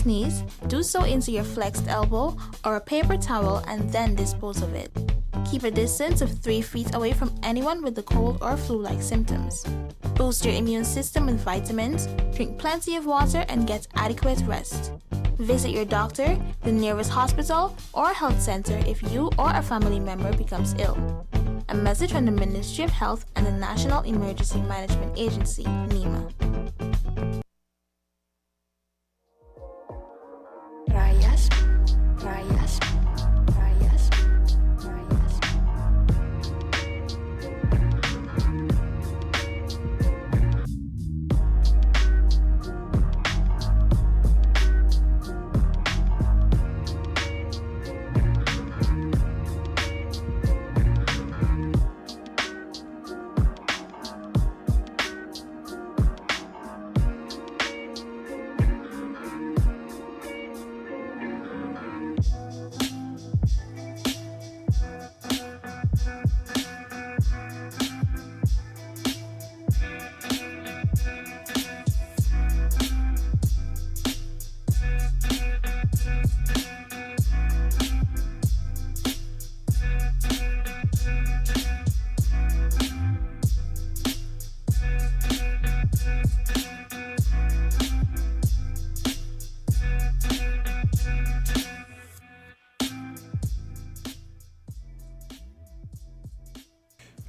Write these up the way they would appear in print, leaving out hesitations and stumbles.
sneeze, do so into your flexed elbow or a paper towel and then dispose of it. Keep a distance of 3 feet away from anyone with the cold or flu-like symptoms. Boost your immune system with vitamins, drink plenty of water, and get adequate rest. Visit your doctor, the nearest hospital, or health center if you or a family member becomes ill. A message from the Ministry of Health and the National Emergency Management Agency, NEMA. Rayas, rayas, rayas, rayas.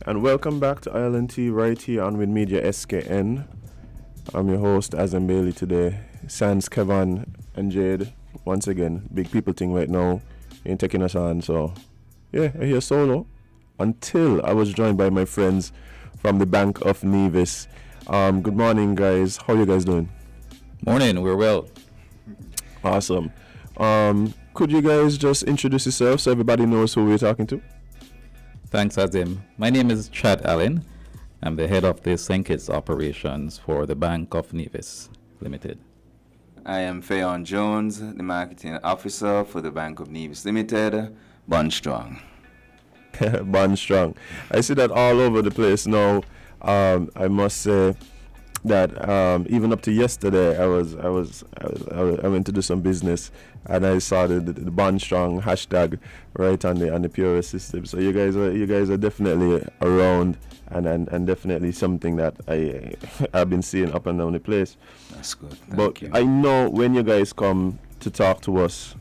And welcome back to Island Tea right here on WINNMedia SKN. I'm your host, Azem Bailey today. Sans Kevon and Jade. Once again, big people thing right now. Ain't taking us on, so yeah, I hear solo. Until I was joined by my friends from the Bank of Nevis. Good morning, guys. How you guys doing? Morning, we're well. Awesome. Could you guys just introduce yourselves so everybody knows who we're talking to? Thanks, Azem. My name is Chad Allen. I'm the head of the St. Kitts operations for the Bank of Nevis Limited. I am Fayon Jones, the marketing officer for the Bank of Nevis Limited, Bond Strong. Bond Strong. I see that all over the place now. I must say that even up to yesterday, I went to do some business and I saw the Bond Strong hashtag right on the POS system. So you guys are definitely around and definitely something that I've been seeing up and down the place. That's good. But Thank you. I know when you guys come to talk to us,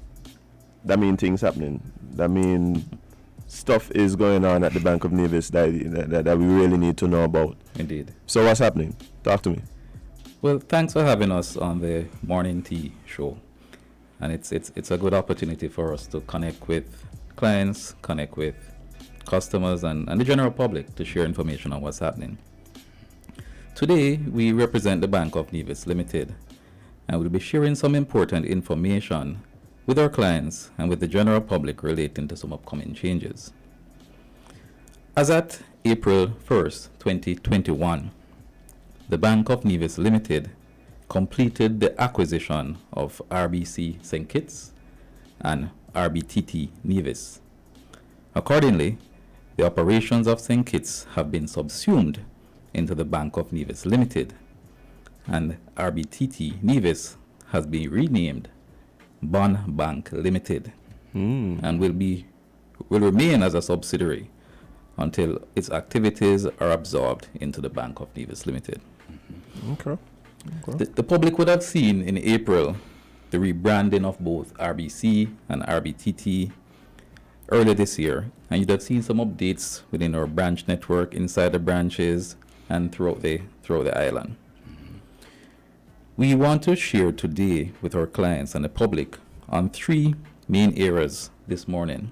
that mean things happening. That mean stuff is going on at the Bank of Nevis that we really need to know about. Indeed. So what's happening? Talk to me. Well, thanks for having us on the Morning Tea show. And it's a good opportunity for us to connect with clients, connect with customers and the general public to share information on what's happening. Today, we represent the Bank of Nevis Limited, and we'll be sharing some important information with our clients and with the general public relating to some upcoming changes. As at April 1st, 2021, the Bank of Nevis Limited completed the acquisition of RBC St. Kitts and RBTT Nevis. Accordingly, the operations of St. Kitts have been subsumed into the Bank of Nevis Limited, and RBTT Nevis has been renamed Bond Bank Limited and will remain as a subsidiary until its activities are absorbed into the Bank of Nevis Limited. Okay. The public would have seen in April the rebranding of both RBC and RBTT earlier this year, and you'd have seen some updates within our branch network, inside the branches, and throughout the island. We want to share today with our clients and the public on 3 main areas this morning.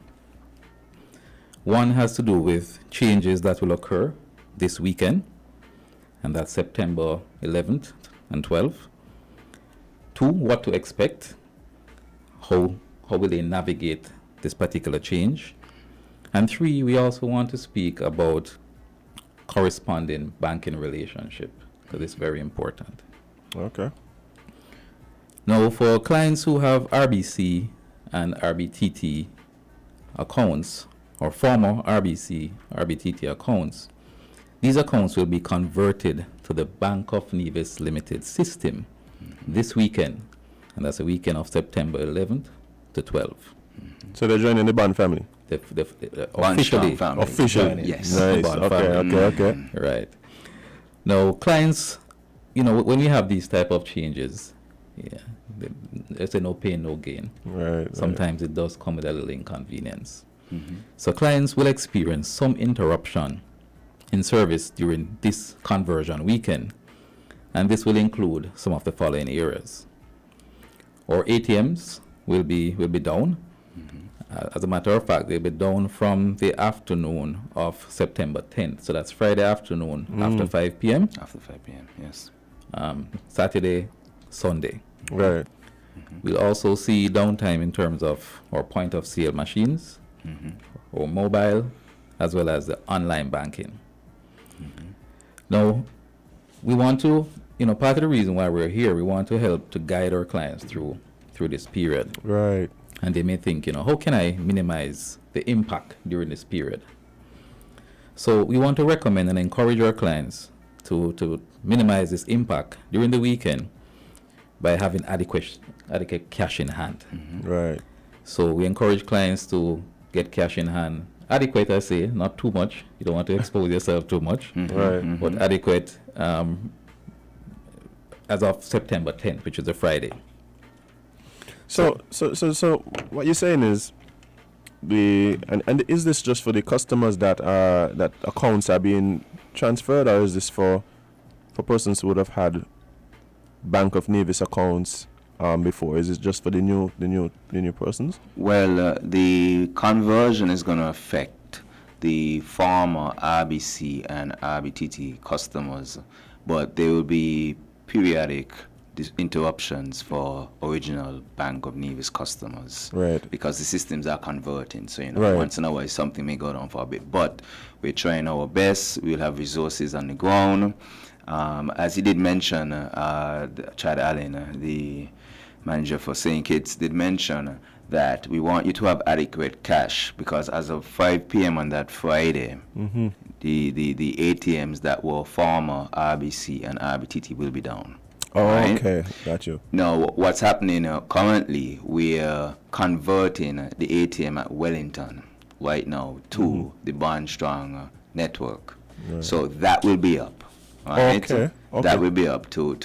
One has to do with changes that will occur this weekend, and that's September 11th and 12th. 2, what to expect, how will they navigate this particular change. And 3, we also want to speak about corresponding banking relationship, because it's very important. Okay. Now, for clients who have RBC and RBTT accounts, or former RBC, RBTT accounts, these accounts will be converted to the Bank of Nevis Limited system this weekend, and that's the weekend of September 11th to 12th. So they're joining the bond family. Officially, family. Officially, joining yes. the Nice. bond Okay, family. okay. Right. Now, clients, when we have these type of changes, they say no pain, no gain. Right. Sometimes it does come with a little inconvenience. So clients will experience some interruption in service during this conversion weekend, and this will include some of the following areas. Our ATMs will be down. As a matter of fact, they'll be down from the afternoon of September 10th. So that's Friday afternoon after 5 p.m. After 5 p.m., yes. Saturday, Sunday. Right. We'll also see downtime in terms of our point of sale machines, or mobile, as well as the online banking. Now, we want to, part of the reason why we're here, we want to help to guide our clients through this period. Right. And they may think, how can I minimize the impact during this period? So we want to recommend and encourage our clients to minimize this impact during the weekend by having adequate cash in hand. Right. So we encourage clients to get cash in hand. Adequate, I say, not too much. You don't want to expose yourself too much. Right. But adequate as of September 10th, which is a Friday. So what you're saying is and is this just for the customers that accounts are being transferred, or is this for persons who would have had Bank of Nevis accounts before? Is it just for the new persons? Well, the conversion is going to affect the former RBC and RBTT customers, but there will be periodic interruptions for original Bank of Nevis customers. Right. Because the systems are converting. So, Right. once in a while something may go down for a bit. But we're trying our best. We'll have resources on the ground. As he did mention, Chad Allen, the manager for St. Kitts, did mention that we want you to have adequate cash, because as of 5 p.m. on that Friday, the ATMs that were former RBC and RBTT will be down. Oh, Right. okay. Got you. Now, what's happening currently, we're converting the ATM at Wellington right now to the Barnstrong network. So that will be up. Right? Okay. That will be up to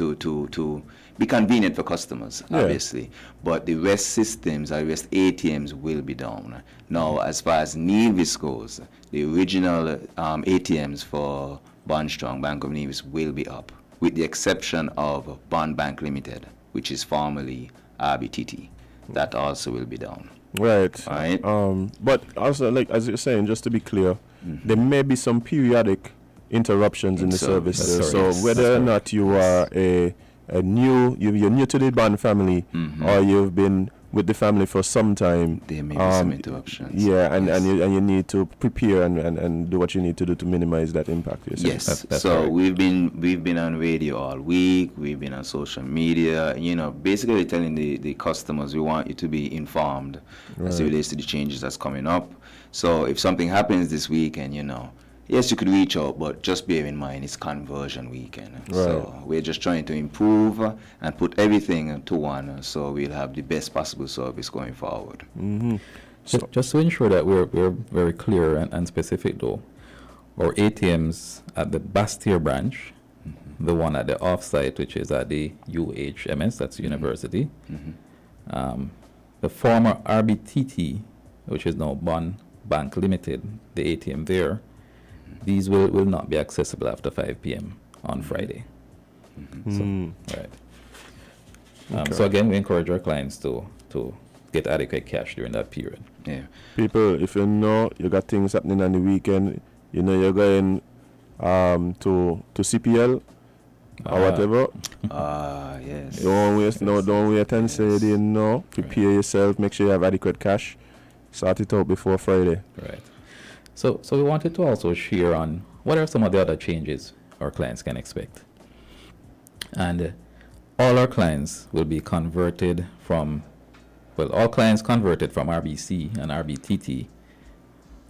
be convenient for customers, obviously. But the rest systems, the rest ATMs will be down. Now, as far as Nevis goes, the original ATMs for Barnstrong, Bank of Nevis, will be up, with the exception of Bond Bank Limited, which is formerly RBTT. That also will be down. Right. Right. But also, like as you're saying, just to be clear, there may be some periodic interruptions in the service. That's So correct. Yes, whether that's or not you are you're new to the band family, or you've been with the family for some time, There may be some interruptions. yeah, and Yes. you need to prepare and do what you need to do to minimize that impact. You're saying? Yes. That's So right. we've been on radio all week. We've been on social media. Basically telling the customers we want you to be informed as it relates to the changes that's coming up. So if something happens this weekend, yes, you could reach out, but just bear in mind it's conversion weekend. So we're just trying to improve and put everything to one, so we'll have the best possible service going forward. Just to ensure that we're very clear and specific, though, our ATMs at the Bastyr branch, the one at the offsite, which is at the UHMS, that's university, the former RBTT, which is now Bond Bank Limited, the ATM there, these will not be accessible after 5 p.m. on Friday. So, right. So again, we encourage our clients to get adequate cash during that period. Yeah. People, if you got things happening on the weekend, you're going to CPL or whatever. Yes. Don't wait and say they know. Prepare yourself, make sure you have adequate cash. Sort it out before Friday. Right. So we wanted to also share on what are some of the other changes our clients can expect. And all our clients will be converted from, all clients converted from RBC and RBTT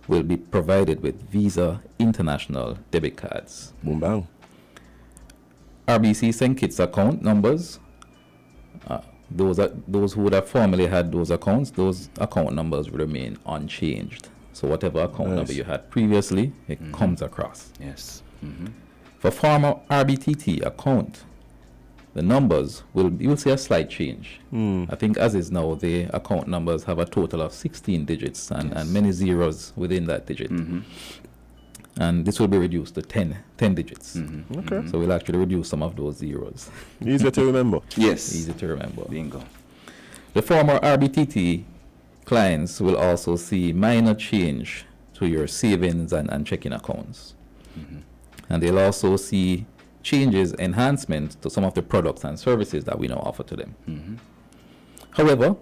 will be provided with Visa International debit cards. Boom bang. RBC St. Kitts account numbers those who would have formerly had those accounts, those account numbers will remain unchanged. So whatever account number you had previously, it comes across. Yes. For former RBTT account, the numbers you'll see a slight change. I think as is now, the account numbers have a total of 16 digits and many zeros within that digit. And this will be reduced to 10 digits. Okay. So we'll actually reduce some of those zeros. Easier to remember. Yes. Easy to remember. Bingo. The former RBTT clients will also see minor change to your savings and checking accounts. And they'll also see changes, enhancements to some of the products and services that we now offer to them. However,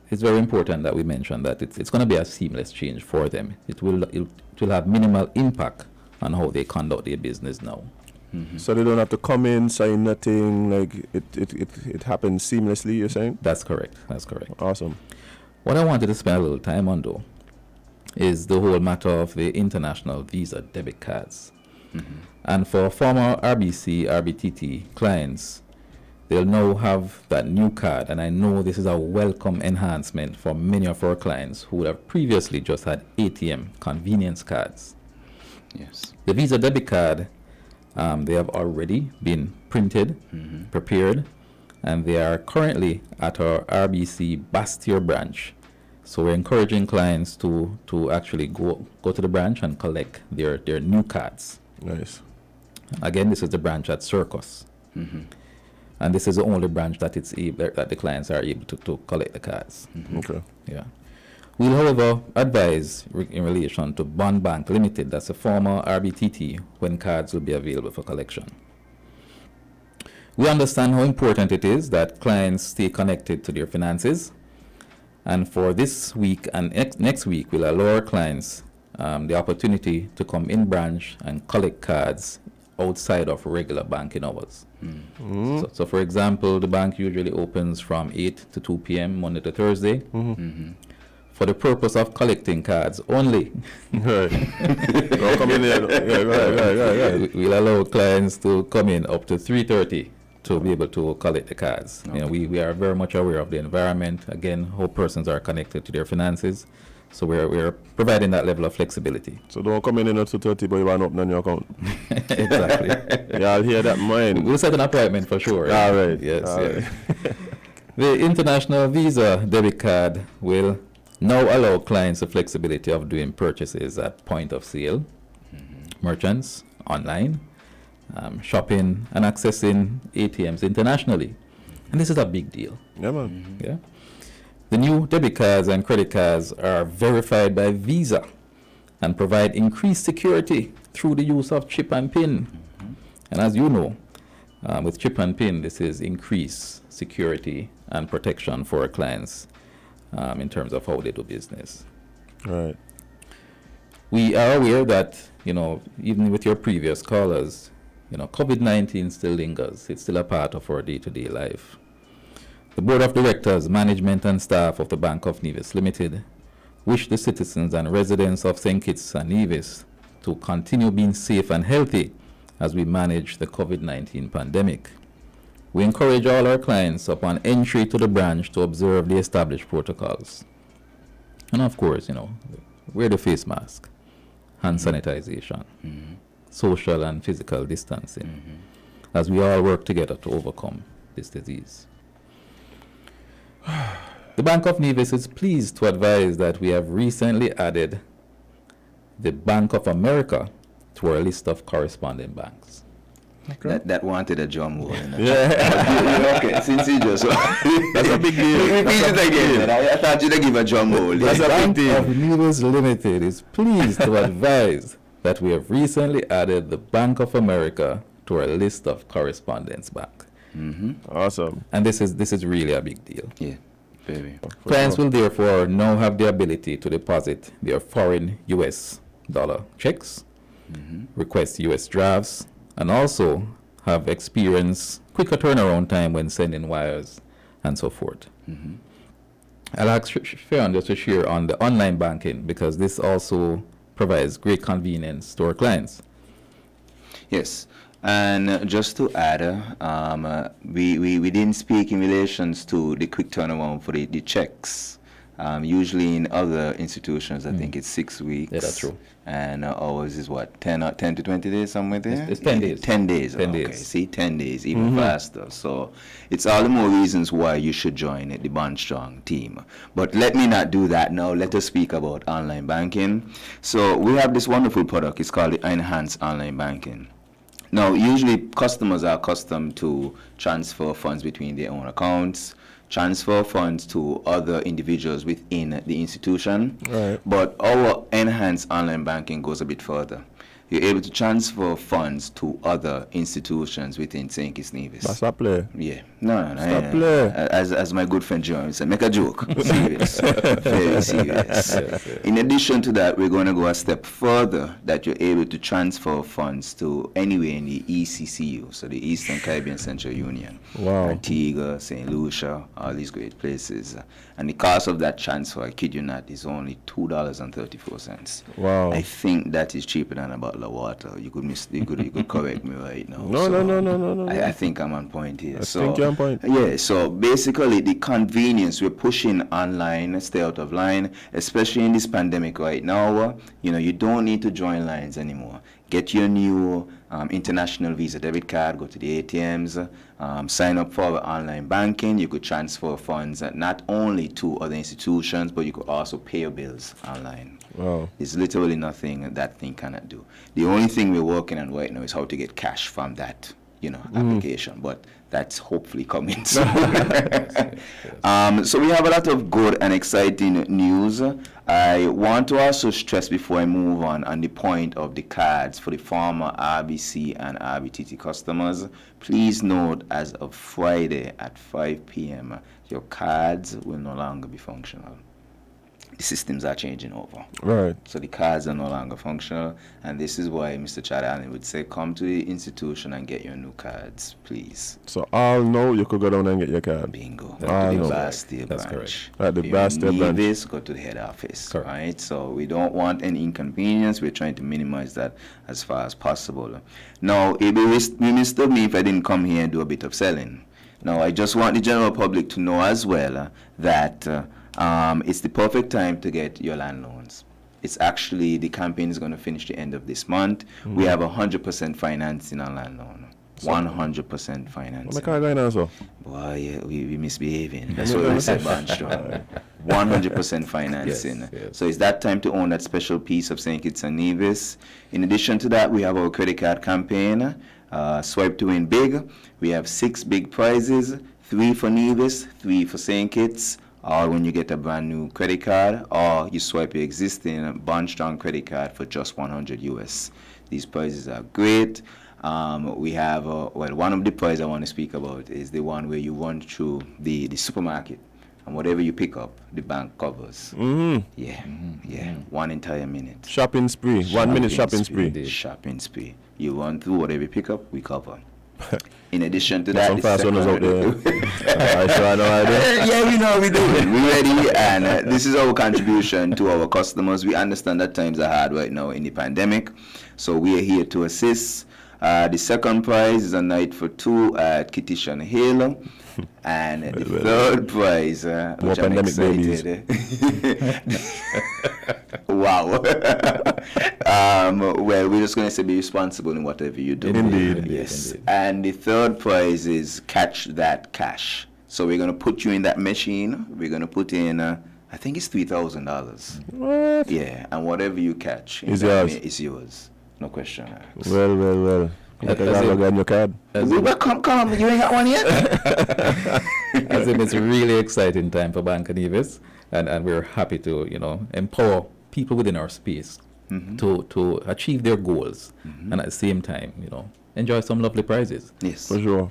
it's very important that we mention that it's going to be a seamless change for them. It will have minimal impact on how they conduct their business now. So they don't have to come in, sign nothing, like it happens seamlessly, you're saying? That's correct. That's correct. Awesome. What I wanted to spend a little time on, though, is the whole matter of the international Visa debit cards. And for former RBTT clients, they'll now have that new card, and I know this is a welcome enhancement for many of our clients who would have previously just had ATM convenience cards. Yes. The Visa debit card, they have already been printed, prepared, and they are currently at our RBC Bastier branch. So we're encouraging clients to actually go to the branch and collect their new cards. Nice. Again, this is the branch at Circus. And this is the only branch that that the clients are able to collect the cards. Okay. Yeah. We'll, however, advise in relation to Bond Bank Limited, that's a former RBTT, when cards will be available for collection. We understand how important it is that clients stay connected to their finances. And for this week and next week, we'll allow our clients the opportunity to come in branch and collect cards outside of regular banking hours. So for example, the bank usually opens from 8 to 2 p.m. Monday to Thursday. For the purpose of collecting cards only. Right. Don't come in there. Yeah, go ahead. We'll allow clients to come in up to 3:30 to be able to collect the cards. You know, we are very much aware of the environment, again, how persons are connected to their finances. So we're providing that level of flexibility. So don't come in at 2:30, but you want to open your account. Exactly. Yeah, I'll hear that mine. We'll set an appointment for sure. All right. Yes. All yes. The International Visa debit card will now allow clients the flexibility of doing purchases at point of sale, merchants, online, shopping, and accessing ATMs internationally. And this is a big deal. Yeah, man. Yeah. The new debit cards and credit cards are verified by Visa and provide increased security through the use of chip and PIN. And as you know, with chip and PIN, this is increased security and protection for our clients in terms of how they do business. Right. We are aware that, even with your previous callers, COVID-19 still lingers. It's still a part of our day-to-day life. The Board of Directors, management and staff of the Bank of Nevis Limited wish the citizens and residents of St. Kitts and Nevis to continue being safe and healthy as we manage the COVID-19 pandemic. We encourage all our clients upon entry to the branch to observe the established protocols. And of course, wear the face mask, hand sanitization, social and physical distancing, as we all work together to overcome this disease. The Bank of Nevis is pleased to advise that we have recently added the Bank of America to our list of corresponding banks. Okay. That wanted a drum roll. Yeah. Okay, since you just... That's a big deal. Repeat it again. I thought you'd give a drum roll. That's a big deal. Bank of Nevis Limited is pleased to advise that we have recently added the Bank of America to our list of correspondence banks. Awesome. And this is really a big deal. Yeah, very. Clients will therefore now have the ability to deposit their foreign US dollar checks, request US drafts, and also have experienced quicker turnaround time when sending wires and so forth. I'll ask Fionn just to share on the online banking, because this also provides great convenience to our clients. Yes. And just to add, we didn't speak in relations to the quick turnaround for the checks. Usually in other institutions, I think it's 6 weeks. Yeah, that's true. And ours is what, 10 to 20 days, somewhere there? It's 10 days. 10 days. 10 okay. days. See, 10 days, even faster. So it's all the more reasons why you should join the Bond Strong team. But let me not do that now. Let us speak about online banking. So we have this wonderful product. It's called the Enhanced Online Banking. Now, usually customers are accustomed to transfer funds between their own accounts, transfer funds to other individuals within the institution. Right. But our enhanced online banking goes a bit further. You're able to transfer funds to other institutions within St. Kitts Nevis. That's a play. Yeah. No. Stop play. As my good friend John said, make a joke. Serious. Very serious. In addition to that, we're going to go a step further that you're able to transfer funds to anywhere in the ECCU, so the Eastern Caribbean Central Union. Wow. Antigua, St. Lucia, all these great places. And the cost of that transfer, I kid you not, is only $2.34. Wow. I think that is cheaper than a bottle of water. You could correct me right now. No. I think I'm on point here. I think you're on point. Yeah, so basically the convenience, we're pushing online, stay out of line, especially in this pandemic right now. You don't need to join lines anymore. Get your new international Visa debit card, go to the ATMs, sign up for our online banking. You could transfer funds not only to other institutions, but you could also pay your bills online. Wow. There's literally nothing that thing cannot do. The only thing we're working on right now is how to get cash from that, application, but that's hopefully coming soon. So we have a lot of good and exciting news. I want to also stress before I move on the point of the cards for the former RBC and RBTT customers. Please note, as of Friday at 5 p.m., your cards will no longer be functional. The systems are changing over. Right. So the cards are no longer functional, and this is why Mr. Chad Allen would say, come to the institution and get your new cards, please. So all know you could go down and get your card. Bingo. All Go to know. the Bastille That's branch. At the If you're in Bastille branch. Nevis, go to the head office. Correct. Right? So we don't want any inconvenience. We're trying to minimize that as far as possible. Now, it would be remiss of me if I didn't come here and do a bit of selling. Now, I just want the general public to know as well that it's the perfect time to get your land loans. It's actually, the campaign is going to finish the end of this month. We have 100% financing on land loan. 100% financing. What kind of guy now, Boy, yeah, we misbehaving. That's what we said, Banstrong. 100% financing. Yes. So it's that time to own that special piece of St. Kitts and Nevis. In addition to that, we have our credit card campaign, Swipe to Win Big. We have 6 big prizes, 3 for Nevis, 3 for St. Kitts, or when you get a brand new credit card, or you swipe your existing Bond Strong credit card for just $100 US. These prizes are great. We have, one of the prizes I want to speak about is the one where you run through the supermarket, and whatever you pick up, the bank covers. Yeah, one entire minute. Shopping spree. 1 minute shopping spree. Indeed. Shopping spree. You run through whatever you pick up, we cover. In addition to that, Some fast runners out there. I sure I know I do. Yeah, we know we do. We're ready, and this is our contribution to our customers. We understand that times are hard right now in the pandemic, so we are here to assist. The second prize is a night for 2 at Kitishan Hill, and the third prize, which I'm pandemic excited. Wow. Well, we're just going to say be responsible in whatever you do. Indeed. Yes. And the third prize is Catch That Cash. So we're going to put you in that machine. We're going to put in, I think it's $3,000. What? Yeah, and whatever you catch Is yours. is yours. No question asked. Well. Like As I in- got your card. Come, you ain't got one yet? As in, it's a really exciting time for Bank of Nevis, and we're happy to, empower people within our space to achieve their goals, and at the same time, enjoy some lovely prizes. Yes. For sure.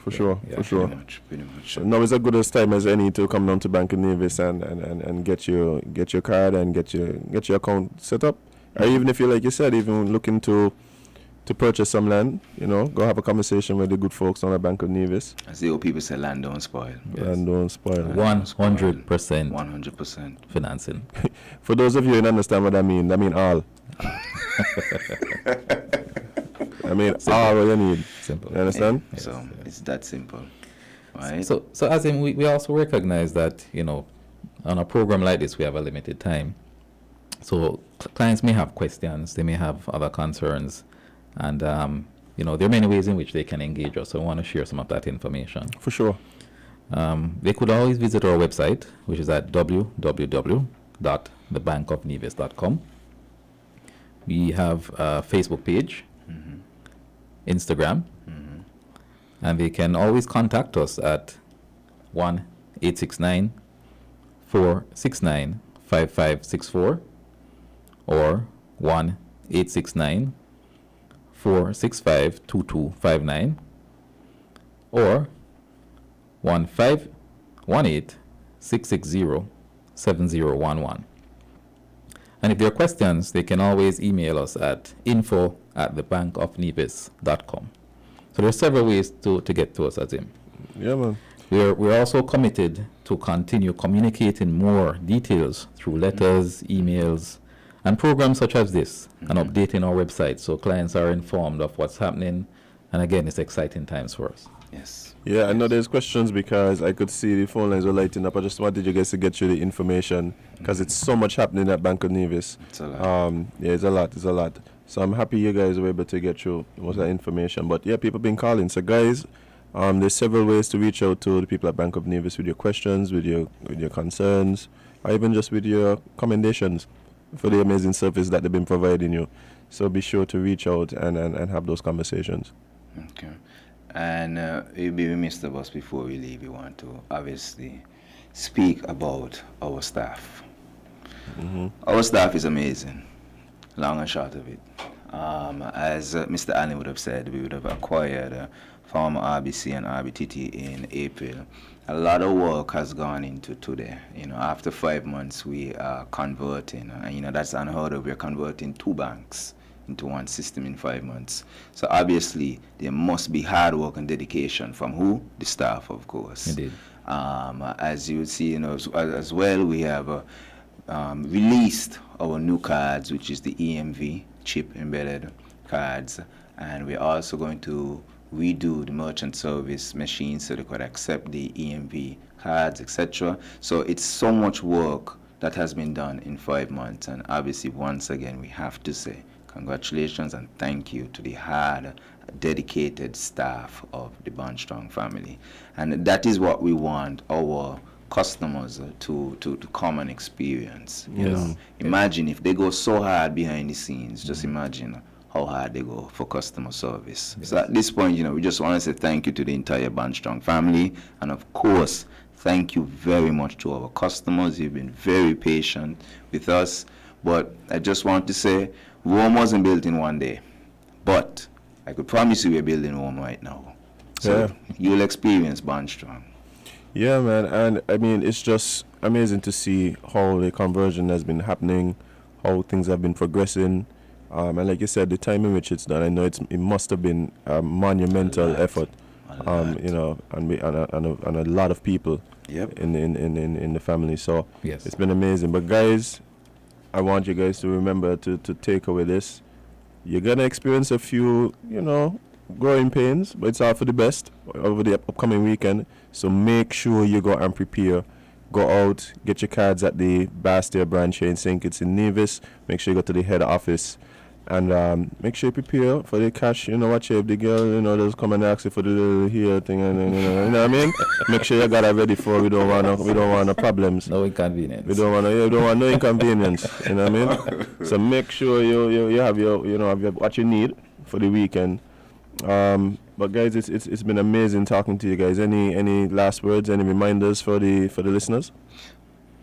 Yeah, For Pretty sure. much. Now is as good as time as any to come down to Bank of Nevis and get your card and get your account set up. Or even if you, like you said, even looking to purchase some land, go have a conversation with the good folks on the Bank of Nevis. As the old people say, land don't spoil. And don't spoil it. 100% 100%. financing. For those of you who don't understand what I mean all. I mean, all what you need. Simple. You understand? Yes, So yes. it's that simple, right? So Azem, we also recognize that, on a program like this, we have a limited time. So clients may have questions, they may have other concerns, and, there are many ways in which they can engage us. So I want to share some of that information. For sure. They could always visit our website, which is at www.thebankofnevis.com. We have a Facebook page, Instagram, and they can always contact us at 1-869-469-5564 or 1-869-465-2259 or 1-518-660-7011. And if there are questions, they can always email us at info@thebankofnevis.com. So there are several ways to get to us, Azem. Yeah, man. We're also committed to continue communicating more details through letters, emails, and programs such as this, and updating our website so clients are informed of what's happening. And again, it's exciting times for us. Yes. Yeah, I know there's questions because I could see the phone lines were lighting up. I just wanted you guys to get you the information because it's so much happening at Bank of Nevis. It's a lot. Yeah, it's a lot. So I'm happy you guys were able to get you most of that information. But yeah, people been calling. So guys, there's several ways to reach out to the people at Bank of Nevis with your questions, with your concerns, or even just with your commendations for the amazing service that they've been providing you. So be sure to reach out and have those conversations. Okay. And it'd be remiss of us before we leave. We want to obviously speak about our staff. Our staff is amazing, long and short of it. As Mr. Allen would have said, we would have acquired former RBC and RBTT in April. A lot of work has gone into today. After 5 months, we are converting, and that's unheard of. We're converting 2 banks into one system in 5 months. So obviously, there must be hard work and dedication from who? The staff, of course. Indeed. As you see, as well, we have released our new cards, which is the EMV chip embedded cards, and we're also going to redo the merchant service machine so they could accept the EMV cards, etc. So it's so much work that has been done in 5 months, and obviously, once again, we have to say congratulations and thank you to the hard, dedicated staff of the Bondstrong family. And that is what we want our customers to come and experience. Imagine if they go so hard behind the scenes, just imagine how hard they go for customer service. Yes. So at this point, we just want to say thank you to the entire Bondstrong family, and of course, thank you very much to our customers. You've been very patient with us, but I just want to say Rome wasn't built in one day, but I could promise you we're building Rome right now. So you'll experience Bondstrong. Yeah, man, and I mean, it's just amazing to see how the conversion has been happening, how things have been progressing, and like you said, the time in which it's done, I know it must have been a monumental effort, and a lot of people in the family. So yes, it's been amazing. But guys, I want you guys to remember to take away this. You're gonna experience a few, growing pains, but it's all for the best over the upcoming weekend. So make sure you go and prepare. Go out, get your cards at the Bastia branch here in St. Kitts in Nevis. Make sure you go to the head office and make sure you prepare for the cash. Watch if the girl, does come and ask you for the little here thing, and you know what I mean. Make sure you got it ready for. We don't want no problems. No inconvenience. We don't want no inconvenience. You know what I mean. So make sure you have have what you need for the weekend. But guys, it's been amazing talking to you guys. Any last words, any reminders for the listeners?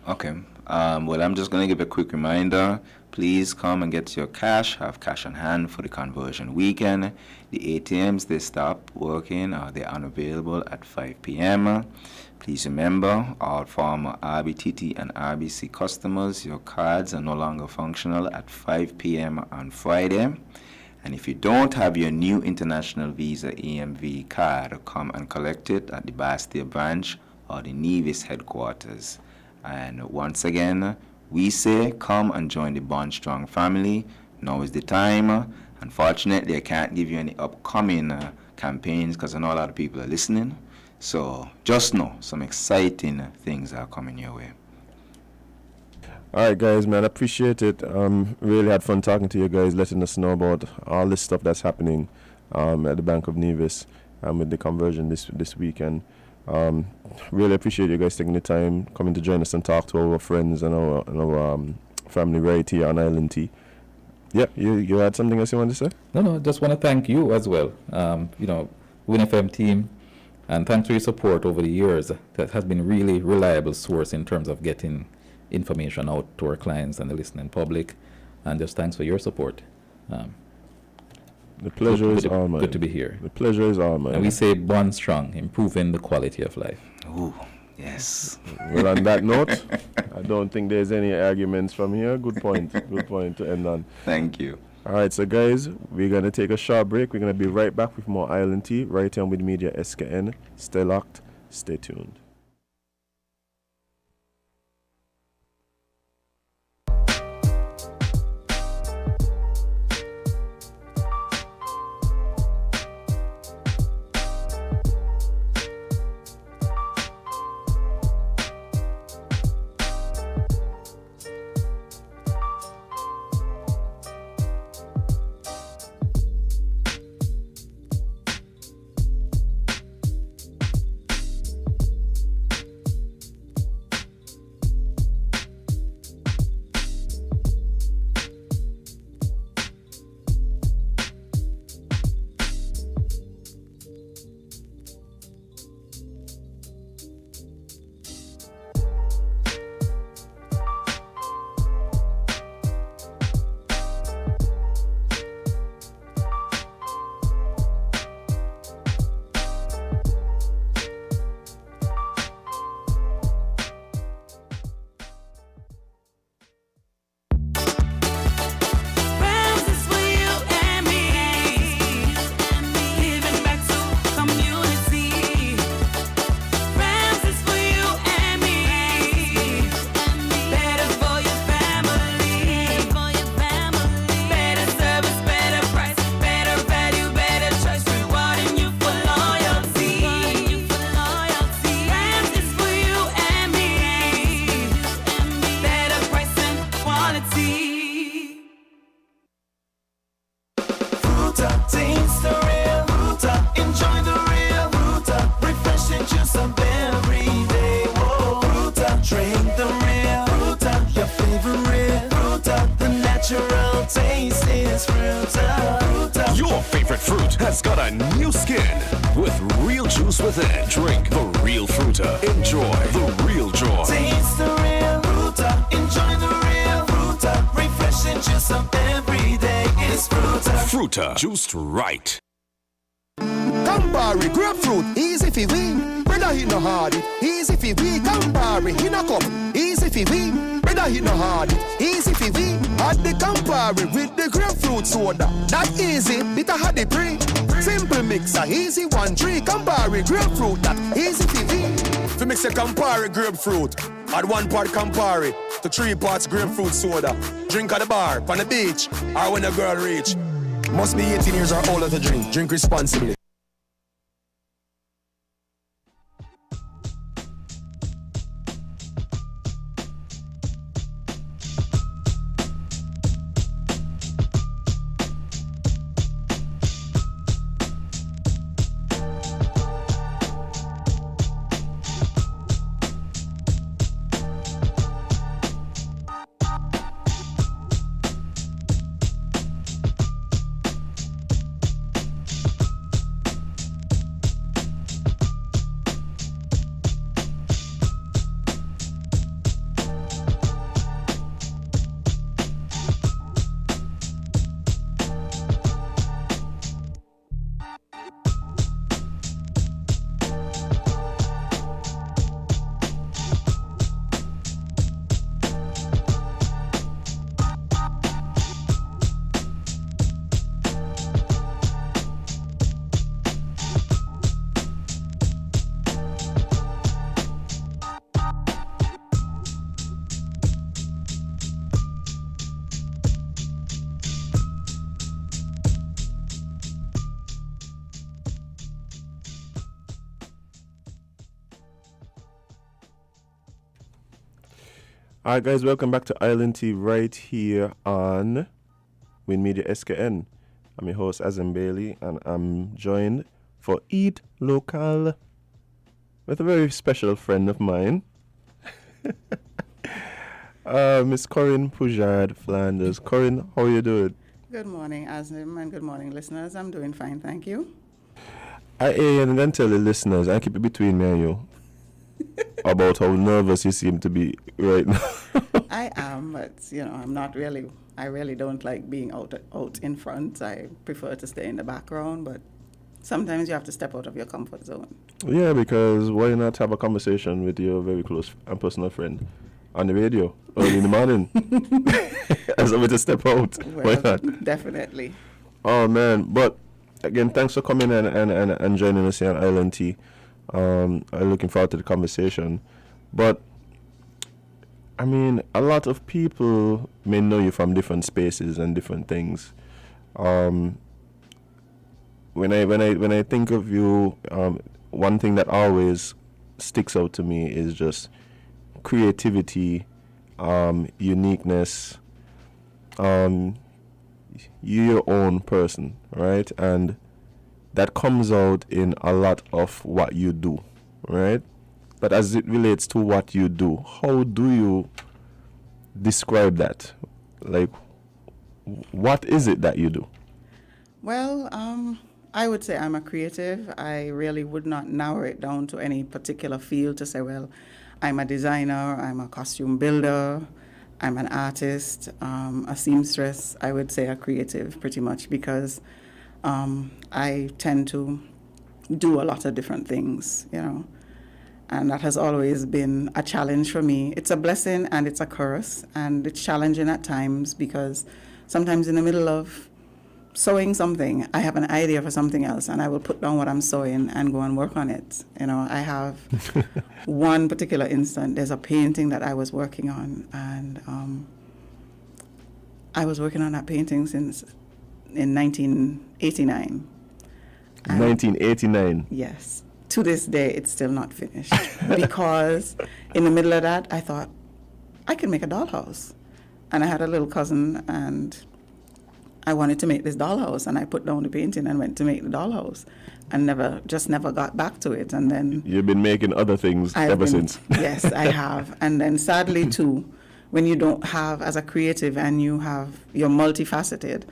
Okay. Well, I'm just going to give a quick reminder. Please come and get your cash. Have cash on hand for the conversion weekend. The ATMs, they stop working. They're unavailable at 5 p.m. Please remember, all former RBTT and RBC customers, your cards are no longer functional at 5 p.m. on Friday. And if you don't have your new International Visa EMV card, come and collect it at the Bastia branch or the Nevis headquarters. And once again, we say come and join the Bondstrong family. Now is the time. Unfortunately, I can't give you any upcoming campaigns because I know a lot of people are listening. So just know some exciting things are coming your way. All right, guys, man, appreciate it. Really had fun talking to you guys, letting us know about all this stuff that's happening at the Bank of Nevis with the conversion this weekend. Really appreciate you guys taking the time, coming to join us and talk to our friends and our family right here on Island T. Yeah, you had something else you want to say? No, just want to thank you as well. Win FM team, and thanks for your support over the years. That has been really reliable source in terms of getting information out to our clients and the listening public. And just thanks for your support. The pleasure is all mine. Good to be here. The pleasure is all mine. And we say bond strong, improving the quality of life. Ooh, yes. Well, on that note, I don't think there's any arguments from here. Good point. Good point to end on. Thank you. All right, so guys, we're going to take a short break. We're going to be right back with more Island Tea right here on WINNMedia SKN. Stay locked. Stay tuned. has got a new skin with real juice within. Drink the real Fruta. Enjoy the real joy. Taste the real Fruta. Enjoy the real Fruta. Refreshing juice of every day is Fruta. Fruta, juiced right. Campari, grapefruit, easy fi win. Brother, he no hard it, easy fi win. Campari, he no cup, easy fi win. Brother, he no hard it, easy fi win. Add the Campari with the grapefruit soda. That easy, bitter had the pre. Simple mixer, easy 1 drink. Campari, grapefruit, that easy fi win. To mix a Campari grapefruit, add 1 part Campari to 3 parts grapefruit soda. Drink at the bar, on the beach, or when a girl reach. Must be 18 years or older to drink. Drink responsibly. All right, guys, welcome back to Island Tea right here on WINNMedia SKN. I'm your host, Azem Bailey, and I'm joined for Eat Local with a very special friend of mine, Miss Corrine Poujade Flanders. Corrine, how are you doing? Good morning, Azem, and good morning, listeners. I'm doing fine, thank you. I'm going to tell the listeners, I keep it between me and you, about how nervous you seem to be right now. I am, but, I'm not really, I really don't like being out in front. I prefer to stay in the background, but sometimes you have to step out of your comfort zone. Yeah, because why not have a conversation with your very close and personal friend on the radio early in the morning? As a way to step out. Well, Why not? Definitely. Oh, man. But, again, thanks for coming and joining us here on Island Tea. I'm looking forward to the conversation. But, I mean, a lot of people may know you from different spaces and different things. When I think of you, one thing that always sticks out to me is just creativity, uniqueness. You're your own person, right? And that comes out in a lot of what you do, right? But as it relates to what you do, how do you describe that? Like, what is it that you do? Well, I would say I'm a creative. I really would not narrow it down to any particular field to say, well, I'm a designer, I'm a costume builder, I'm an artist, a seamstress. I would say a creative pretty much because I tend to do a lot of different things, and that has always been a challenge for me. It's a blessing and it's a curse, and it's challenging at times because sometimes in the middle of sewing something, I have an idea for something else, and I will put down what I'm sewing and go and work on it. I have one particular instant. There's a painting that I was working on, and I was working on that painting since in 1989. 1989. Yes. To this day, it's still not finished because in the middle of that, I thought, I can make a dollhouse. And I had a little cousin, and I wanted to make this dollhouse, and I put down the painting and went to make the dollhouse and never got back to it. And then You've been making other things ever since. Yes, I have. And then sadly, too, when you don't have, as a creative, and you're multifaceted,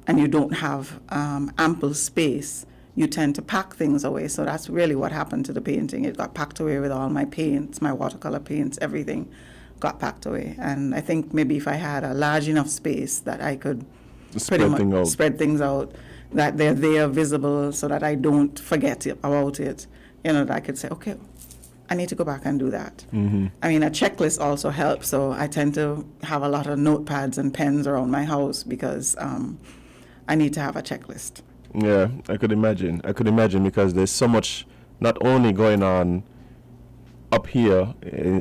and you don't have ample space, you tend to pack things away. So that's really what happened to the painting. It got packed away with all my paints, my watercolor paints, everything got packed away. And I think maybe if I had a large enough space that I could spread things out, that they're there visible so that I don't forget about it, that I could say, okay, I need to go back and do that. Mm-hmm. I mean, a checklist also helps. So I tend to have a lot of notepads and pens around my house because I need to have a checklist. Yeah, I could imagine because there's so much not only going on up here,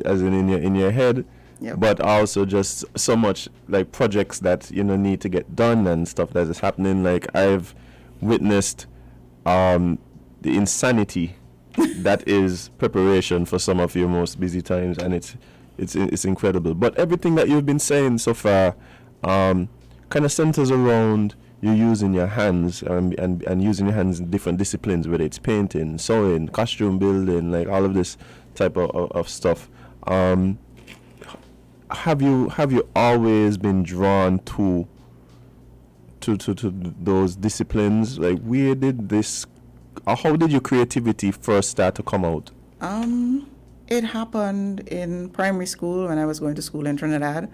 as in your head, yep, but also just so much like projects that need to get done and stuff that is happening. Like I've witnessed the insanity that is preparation for some of your most busy times, and it's incredible. But everything that you've been saying so far kind of centers around you using your hands and using your hands in different disciplines, whether it's painting, sewing, costume building, like all of this type of stuff. Have you always been drawn to those disciplines? Like, where did this, or how did your creativity first start to come out? It happened in primary school when I was going to school in Trinidad.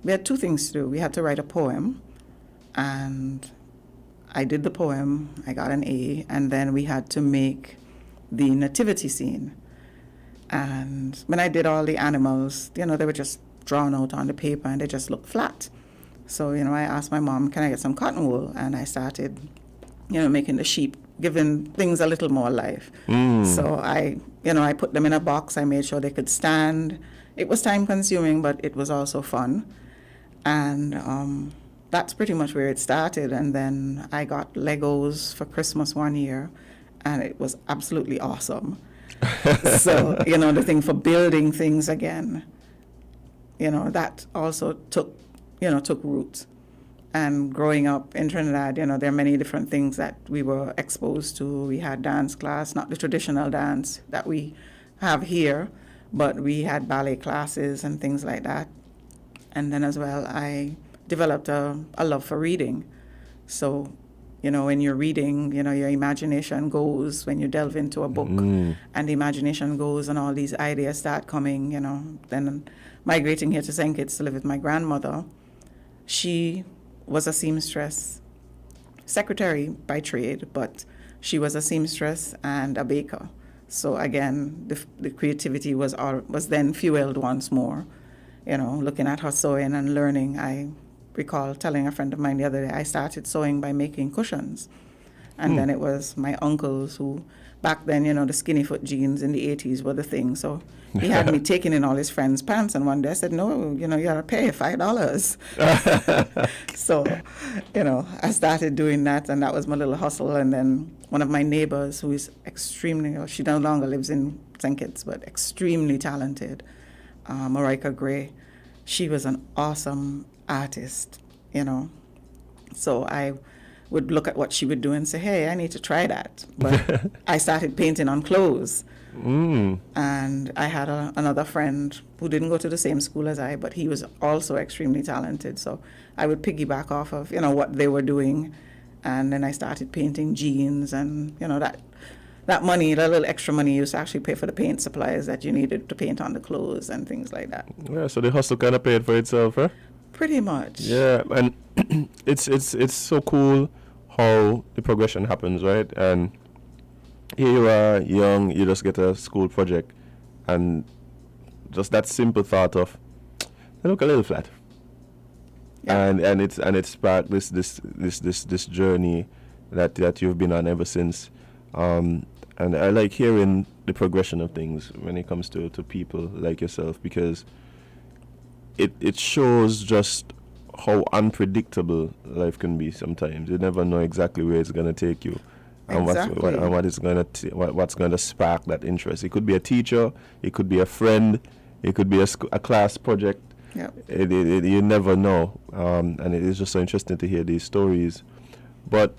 We had two things to do. We had to write a poem, and I did the poem. I got an A, and then we had to make the nativity scene. And when I did all the animals, they were just drawn out on the paper, and they just looked flat. So, I asked my mom, can I get some cotton wool? And I started, making the sheep, giving things a little more life. So I put them in a box. I made sure they could stand. It was time consuming, but it was also fun. And that's pretty much where it started. And then I got Legos for Christmas one year, and it was absolutely awesome. So, the thing for building things again, that also took root. And growing up in Trinidad, there are many different things that we were exposed to. We had dance class, not the traditional dance that we have here, but we had ballet classes and things like that. And then as well, I developed a love for reading. So, when you're reading, your imagination goes when you delve into a book, and the imagination goes and all these ideas start coming, Then migrating here to St. Kitts to live with my grandmother, she was a seamstress, secretary by trade, but she was a seamstress and a baker. So again, the creativity was then fueled once more. Looking at her sewing and learning. I recall telling a friend of mine the other day, I started sewing by making cushions. And then it was my uncles who, back then, the skinny foot jeans in the 80s were the thing. So he had me taking in all his friends' pants. And one day I said, no, you got to pay $5. So, I started doing that. And that was my little hustle. And then one of my neighbors who is she no longer lives in St. Kitts, but extremely talented, Marika Gray. She was an awesome artist, So I would look at what she would do and say, hey, I need to try that. But I started painting on clothes. And I had another friend who didn't go to the same school as I, but he was also extremely talented. So I would piggyback off of, what they were doing. And then I started painting jeans and, that money, that little extra money used to actually pay for the paint supplies that you needed to paint on the clothes and things like that. Yeah, so the hustle kind of paid for itself, huh? Pretty much. Yeah, and it's so cool how the progression happens, right? And here you are, young, you just get a school project, and just that simple thought of, they look a little flat. Yeah. And it sparked this journey that you've been on ever since. And I like hearing the progression of things when it comes to people like yourself, because it shows just how unpredictable life can be sometimes. You never know exactly where it's going to take you. And exactly. what's going to spark that interest. It could be a teacher, it could be a friend, it could be a class project. Yep. You never know. And it is just so interesting to hear these stories. But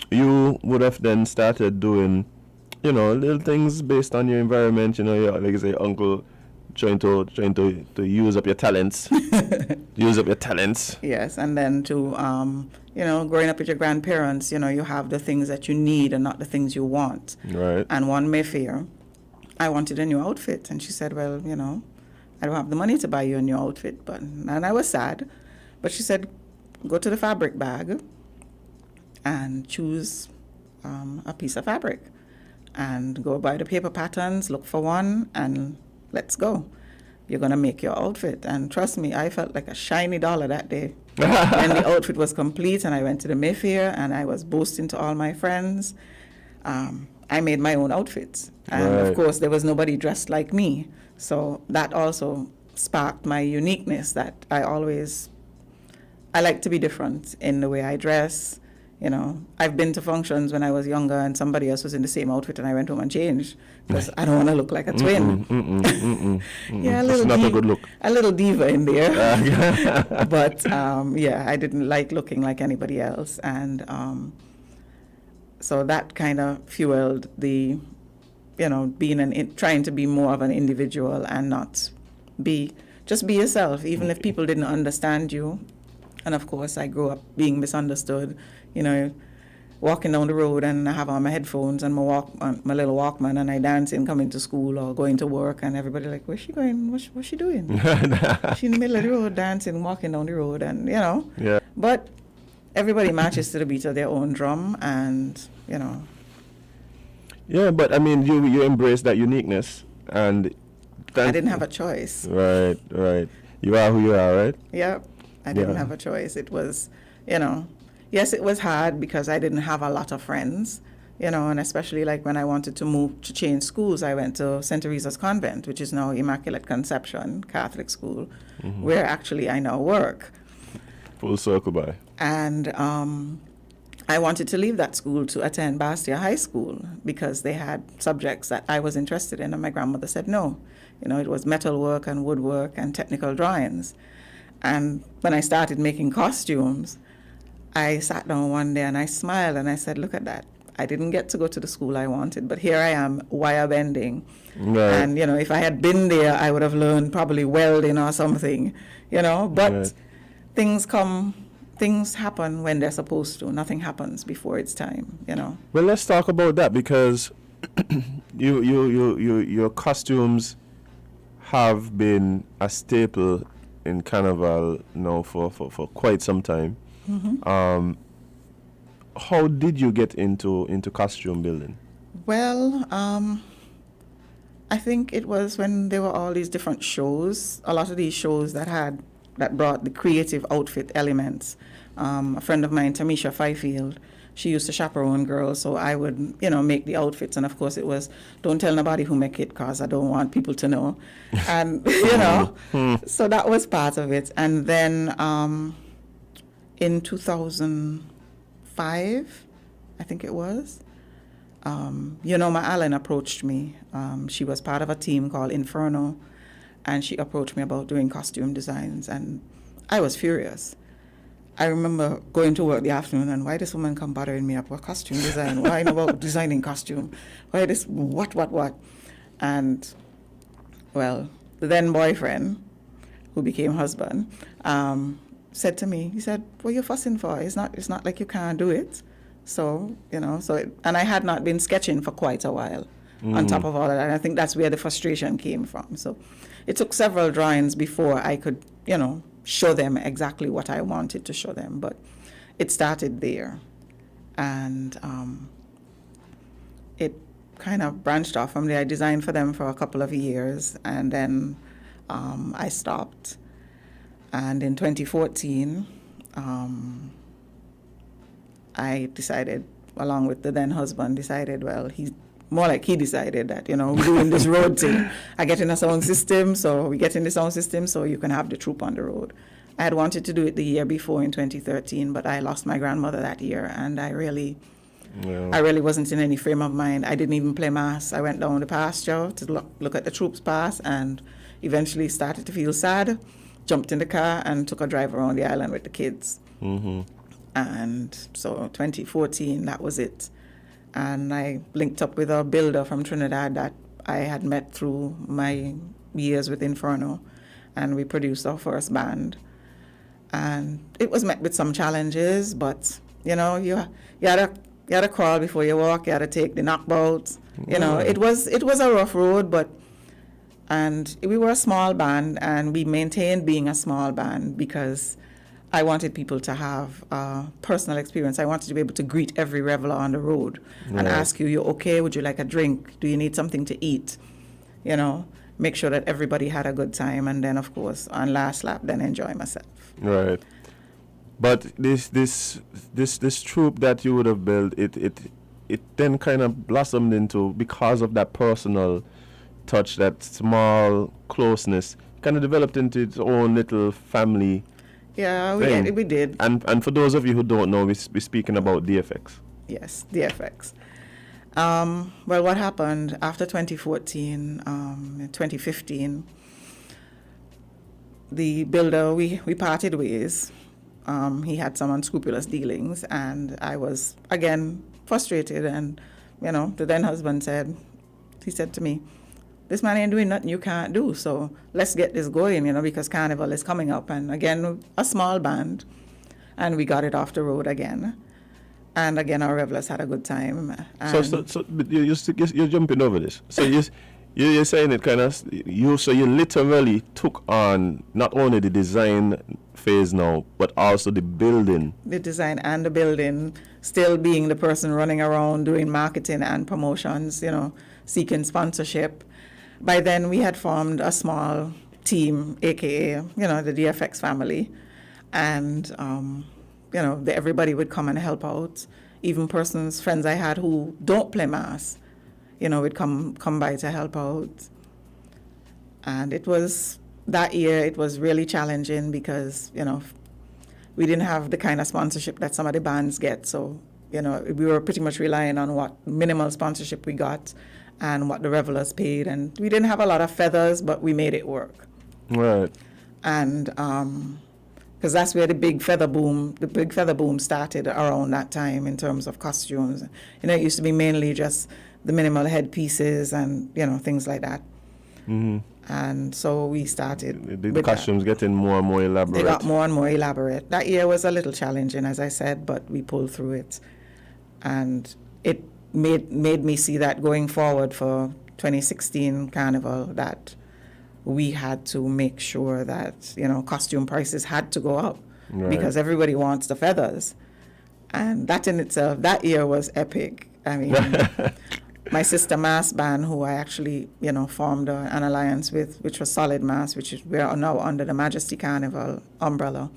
you would have then started doing, little things based on your environment. Like you say, uncle trying to use up your talents. Yes, and then to growing up with your grandparents, you have the things that you need and not the things you want. Right. And one Mayfair, I wanted a new outfit, and she said, well, I don't have the money to buy you a new outfit, and I was sad, but she said, go to the fabric bag and choose a piece of fabric and go buy the paper patterns, look for one, and let's go. You're going to make your outfit. And trust me, I felt like a shiny dollar that day. When the outfit was complete and I went to the Mayfair and I was boasting to all my friends, I made my own outfits. And Right. of course, there was nobody dressed like me. So that also sparked my uniqueness that I like to be different in the way I dress. I've been to functions when I was younger and somebody else was in the same outfit and I went home and changed because I don't want to look like a twin. Yeah, That's not a good look. A little diva in there. But I didn't like looking like anybody else. And so that kind of fueled the, trying to be more of an individual and not just be yourself, even if people didn't understand you. And of course, I grew up being misunderstood. Walking down the road and I have on my headphones and my little Walkman, and I dancing coming to school or going to work, and everybody like, where's she going? What's she doing? She in the middle of the road dancing, walking down the road, and Yeah. But everybody matches to the beat of their own drum, and Yeah, but I mean, you embrace that uniqueness, and I didn't have a choice. Right. You are who you are, right? Yeah, I didn't Yeah. have a choice. It was, yes, it was hard because I didn't have a lot of friends, and especially like when I wanted to change schools, I went to St. Teresa's Convent, which is now Immaculate Conception Catholic School, where actually I now work. Full circle by. And I wanted to leave that school to attend Bastia High School because they had subjects that I was interested in, and my grandmother said no. It was metalwork and woodwork and technical drawings. And when I started making costumes, I sat down one day and I smiled and I said, look at that. I didn't get to go to the school I wanted, but here I am wire bending. Right. And, if I had been there, I would have learned probably welding or something, but Right. things happen when they're supposed to. Nothing happens before it's time, Well, let's talk about that, because your costumes have been a staple in Carnival for quite some time. Mm-hmm. How did you get into costume building? Well, I think it was when there were all these different shows, a lot of these shows that brought the creative outfit elements. A friend of mine, Tamisha Fifield, she used to chaperone girls, so I would, make the outfits. And of course it was, don't tell nobody who make it because I don't want people to know. And, so that was part of it. And then in 2005, I think it was, my Allen approached me. She was part of a team called Inferno, and she approached me about doing costume designs, and I was furious. I remember going to work the afternoon and why this woman come bothering me about costume design? Why about designing costume? Why this, what? And, well, the then boyfriend, who became husband, said to me, he said, what are you fussing for? It's not like you can't do it. So, and I had not been sketching for quite a while on top of all of that. And I think that's where the frustration came from. So it took several drawings before I could, show them exactly what I wanted to show them. But it started there. And it kind of branched off from there. I designed for them for a couple of years, and then I stopped. And in 2014, I decided, along with the then husband, he decided that, we're doing this road thing. I get in a sound system, so we get in the sound system so you can have the troupe on the road. I had wanted to do it the year before in 2013, but I lost my grandmother that year, and I really wasn't in any frame of mind. I didn't even play mass. I went down the pasture to look at the troops pass, and eventually started to feel sad, jumped in the car, and took a drive around the island with the kids. Mm-hmm. And so 2014, that was it. And I linked up with a builder from Trinidad that I had met through my years with Inferno, and we produced our first band. And it was met with some challenges, but you had to crawl before you walk. You had to take the knockouts. It was a rough road, and we were a small band, and we maintained being a small band because I wanted people to have personal experience. I wanted to be able to greet every reveler on the road and ask you, you okay? Would you like a drink? Do you need something to eat? Make sure that everybody had a good time. And then, of course, on last lap, then enjoy myself. Right. But this troupe that you would have built, it then kind of blossomed into, because of that personal touch, that small closeness, kind of developed into its own little family. Yeah, we did. And for those of you who don't know, we're speaking about DFX. Yes, DFX. Well, what happened after 2014, 2015, the builder, we parted ways. He had some unscrupulous dealings, and I was, again, frustrated. And, the then husband said to me, this man ain't doing nothing you can't do, so let's get this going, because Carnival is coming up. And again, a small band, and we got it off the road again. And again, our revelers had a good time. So you're jumping over this. So you're saying it kind of, you literally took on not only the design phase now, but also the building. The design and the building, still being the person running around doing marketing and promotions, seeking sponsorship. By then, we had formed a small team, aka, the DFX family, and everybody would come and help out. Even friends I had who don't play mass, would come by to help out. And that year it was really challenging because, we didn't have the kind of sponsorship that some of the bands get. So You know, we were pretty much relying on what minimal sponsorship we got and what the revelers paid. And we didn't have a lot of feathers, but we made it work. Right. And because that's where the big feather boom started around that time in terms of costumes. You know, it used to be mainly just the minimal headpieces and, you know, things like that. Mm-hmm. And so we started. The costumes getting more and more elaborate. They got more and more elaborate. That year was a little challenging, as I said, but we pulled through it. And it made me see that going forward for 2016 Carnival, that we had to make sure that, you know, costume prices had to go up, right, because everybody wants the feathers. And that in itself, that year was epic. I mean, my sister Mass Band, who I actually, you know, formed an alliance with, which was Solid Mass, which is, we are now under the Majesty Carnival umbrella.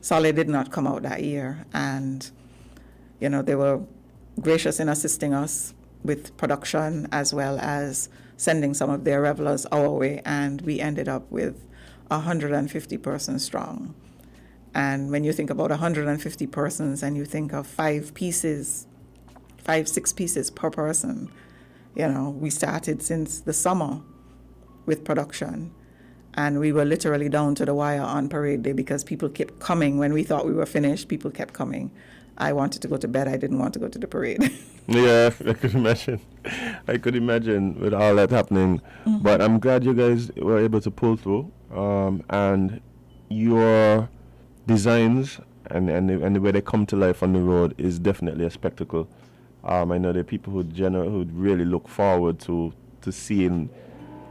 Solid did not come out that year. And, you know, they were gracious in assisting us with production as well as sending some of their revelers our way, and we ended up with 150 persons strong. And when you think about 150 persons and you think of 6 pieces per person, you know, we started since the summer with production, and we were literally down to the wire on parade day because people kept coming. When we thought we were finished, people kept coming. I wanted to go to bed. I didn't want to go to the parade. Yeah, I could imagine. I could imagine with all that happening. Mm-hmm. But I'm glad you guys were able to pull through. And your designs and the way they come to life on the road is definitely a spectacle. I know there are people who really look forward to seeing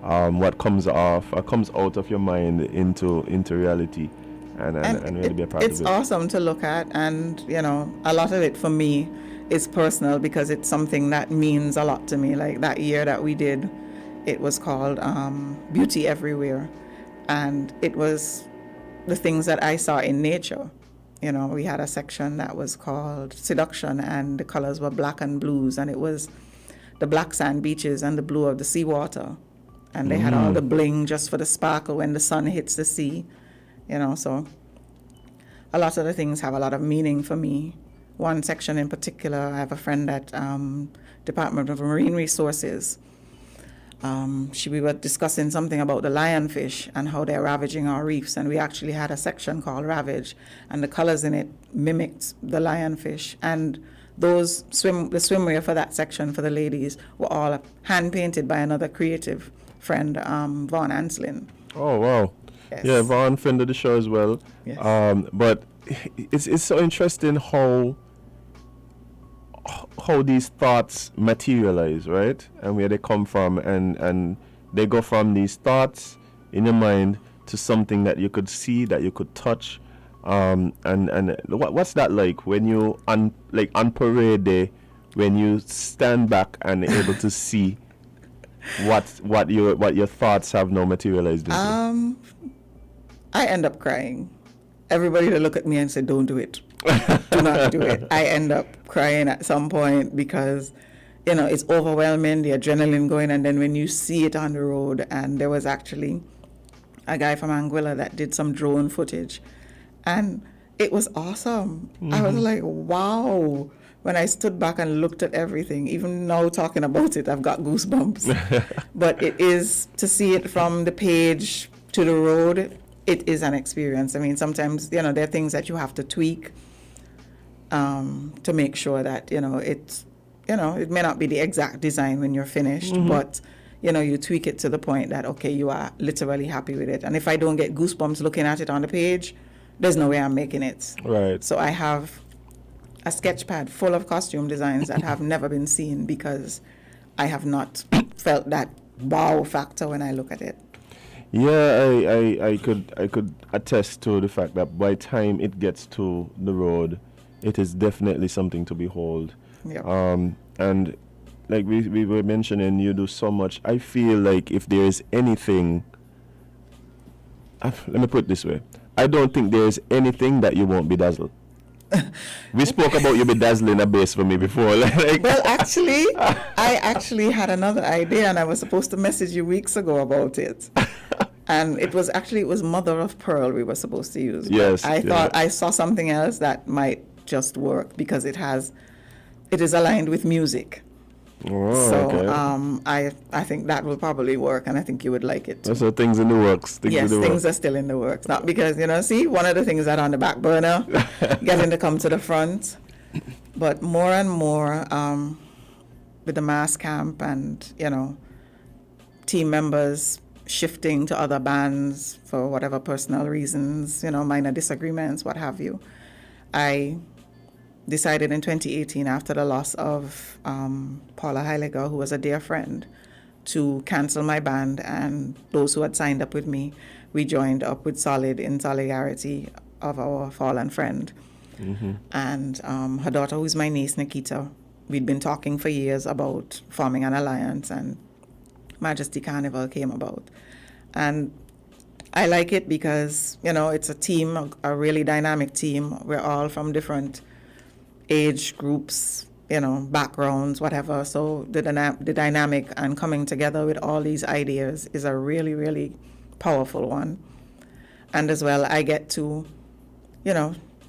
what comes out of your mind into reality. And really be a part of it. It's awesome to look at, and, you know, a lot of it for me is personal because it's something that means a lot to me. Like that year that we did, it was called Beauty Everywhere, and it was the things that I saw in nature. You know, we had a section that was called Seduction, and the colors were black and blues, and it was the black sand beaches and the blue of the seawater, and they had all the bling just for the sparkle when the sun hits the sea. You know, so a lot of the things have a lot of meaning for me. One section in particular, I have a friend at Department of Marine Resources. We were discussing something about the lionfish and how they're ravaging our reefs, and we actually had a section called Ravage, and the colors in it mimicked the lionfish. And the swimwear for that section for the ladies were all hand-painted by another creative friend, Vaughn Anslin. Oh, wow. Yes. Yeah, Vaughn, friend of the show as well. Yes. But it's so interesting how these thoughts materialize, right? And where they come from, and they go from these thoughts in your mind to something that you could see, that you could touch. And what's that like when you on parade day, when you stand back and able to see what your thoughts have now materialized into? I end up crying. Everybody to look at me and say, "Don't do it. Do not do it." I end up crying at some point because, you know, it's overwhelming, the adrenaline going, and then when you see it on the road, and there was actually a guy from Anguilla that did some drone footage, and it was awesome. Mm-hmm. I was like, wow. When I stood back and looked at everything, even now talking about it, I've got goosebumps. But it is, to see it from the page to the road, it is an experience. I mean, sometimes, you know, there are things that you have to tweak to make sure that, you know, it's, you know, it may not be the exact design when you're finished, but, you know, you tweak it to the point that, okay, you are literally happy with it. And if I don't get goosebumps looking at it on the page, there's no way I'm making it. Right. So I have a sketch pad full of costume designs that have never been seen because I have not felt that wow factor when I look at it. Yeah, I could attest to the fact that by the time it gets to the road, it is definitely something to behold. Yep. And like we were mentioning, you do so much. I feel like if there is anything, let me put it this way, I don't think there is anything that you won't bedazzle. We spoke about you bedazzling a base for me before. Well, actually, I actually had another idea, and I was supposed to message you weeks ago about it. And it was mother of pearl we were supposed to use. Yes. I thought I saw something else that might just work because it has it is aligned with music. Oh, So okay. I think that will probably work, and I think you would like it too. So things in the works. Yes, things are still in the works. Not because, see, one of the things that on the back burner, getting to come to the front. But more and more with the mass camp and, team members shifting to other bands for whatever personal reasons, minor disagreements, what have you, I decided in 2018, after the loss of Paula Heiliger, who was a dear friend, to cancel my band, and those who had signed up with me, we joined up with Solid in solidarity of our fallen friend. Mm-hmm. And her daughter, who's my niece, Nikita, we'd been talking for years about forming an alliance, and Majesty Carnival came about. And I like it because, it's a team, a really dynamic team. We're all from different age groups, backgrounds, whatever. So the dynamic and coming together with all these ideas is a really, really powerful one. And as well, I get to,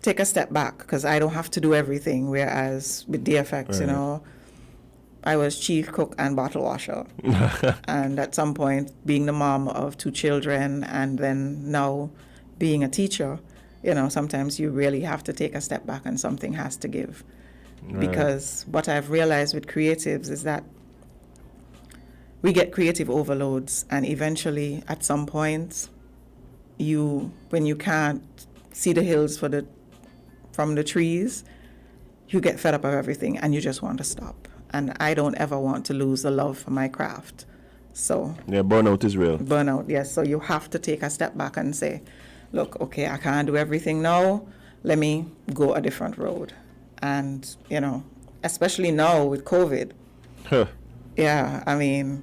take a step back because I don't have to do everything. Whereas with DFX, Right. I was chief cook and bottle washer. And at some point, being the mom of 2 children and then now being a teacher, sometimes you really have to take a step back and something has to give. Right. Because what I've realized with creatives is that we get creative overloads, and eventually at some point, when you can't see the hills from the trees, you get fed up of everything and you just want to stop. And I don't ever want to lose the love for my craft. So Yeah, burnout is real. burnout, yes. So you have to take a step back and say, look, okay, I can't do everything now. Let me go a different road. And, especially now with COVID, Huh. yeah, I mean,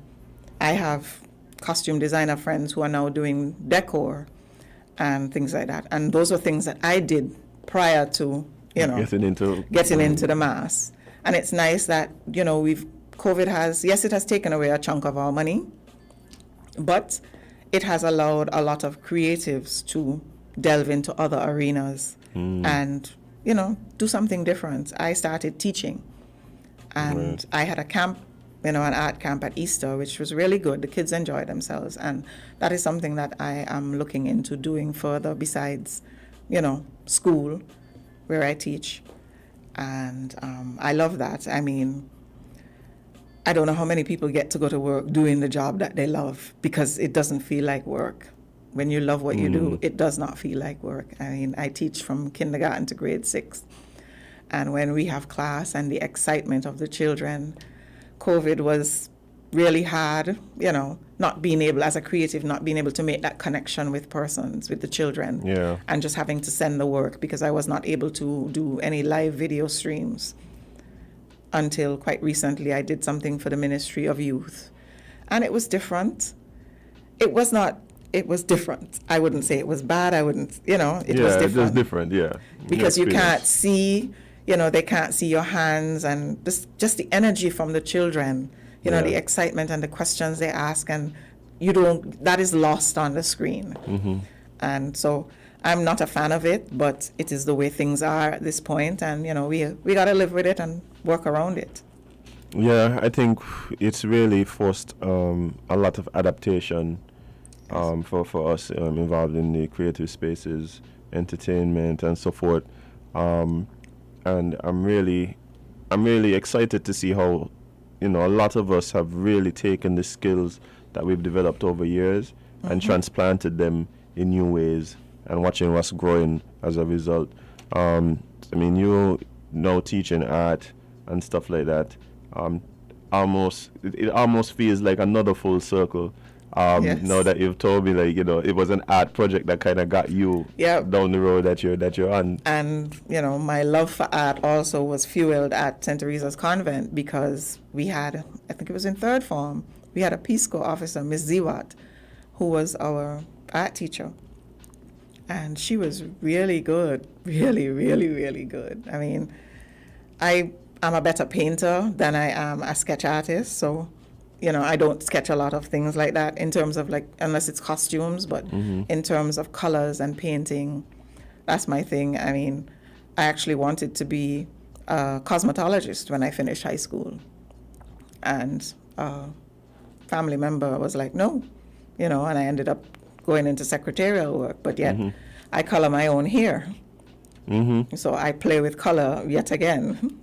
I have costume designer friends who are now doing decor and things like that. And those are things that I did prior to, Getting into the mass. And it's nice that, COVID has taken away a chunk of our money, but it has allowed a lot of creatives to delve into other arenas and, do something different. I started teaching, and I had a camp, an art camp at Easter, which was really good. The kids enjoyed themselves, and that is something that I am looking into doing further besides, school, where I teach. And I love that. I mean, I don't know how many people get to go to work doing the job that they love, because it doesn't feel like work. When you love what you do, it does not feel like work. I mean, I teach from kindergarten to grade 6. And when we have class and the excitement of the children, COVID was really hard, not being able, as a creative, not being able to make that connection with persons, with the children. Yeah. And just having to send the work because I was not able to do any live video streams until quite recently. I did something for the Ministry of Youth. And it was different. It was different. I wouldn't say it was bad. It was different. Yeah, it was different, yeah. Because you Experience. can't see, they can't see your hands, and just the energy from the children, the excitement and the questions they ask, and that is lost on the screen. Mm-hmm. And so I'm not a fan of it, but it is the way things are at this point, and, we got to live with it and work around it. Yeah, I think it's really forced a lot of adaptation for us involved in the creative spaces, entertainment, and so forth. And I'm really excited to see how, a lot of us have really taken the skills that we've developed over years and transplanted them in new ways, and watching what's growing as a result. You know, teaching art and stuff like that. It almost feels like another full circle. Yes. Now that you've told me, it was an art project that kind of got you down the road that you're on. And, my love for art also was fueled at St. Teresa's Convent, because we had, I think it was in 3rd form, we had a Peace Corps officer, Miss Ziwat, who was our art teacher. And she was really good, really, really, really good. I mean, I'm a better painter than I am a sketch artist, so I don't sketch a lot of things like that in terms of unless it's costumes, but in terms of colors and painting, that's my thing. I mean, I actually wanted to be a cosmetologist when I finished high school. And a family member was like, no, and I ended up going into secretarial work, but yet I color my own hair. So I play with color yet again.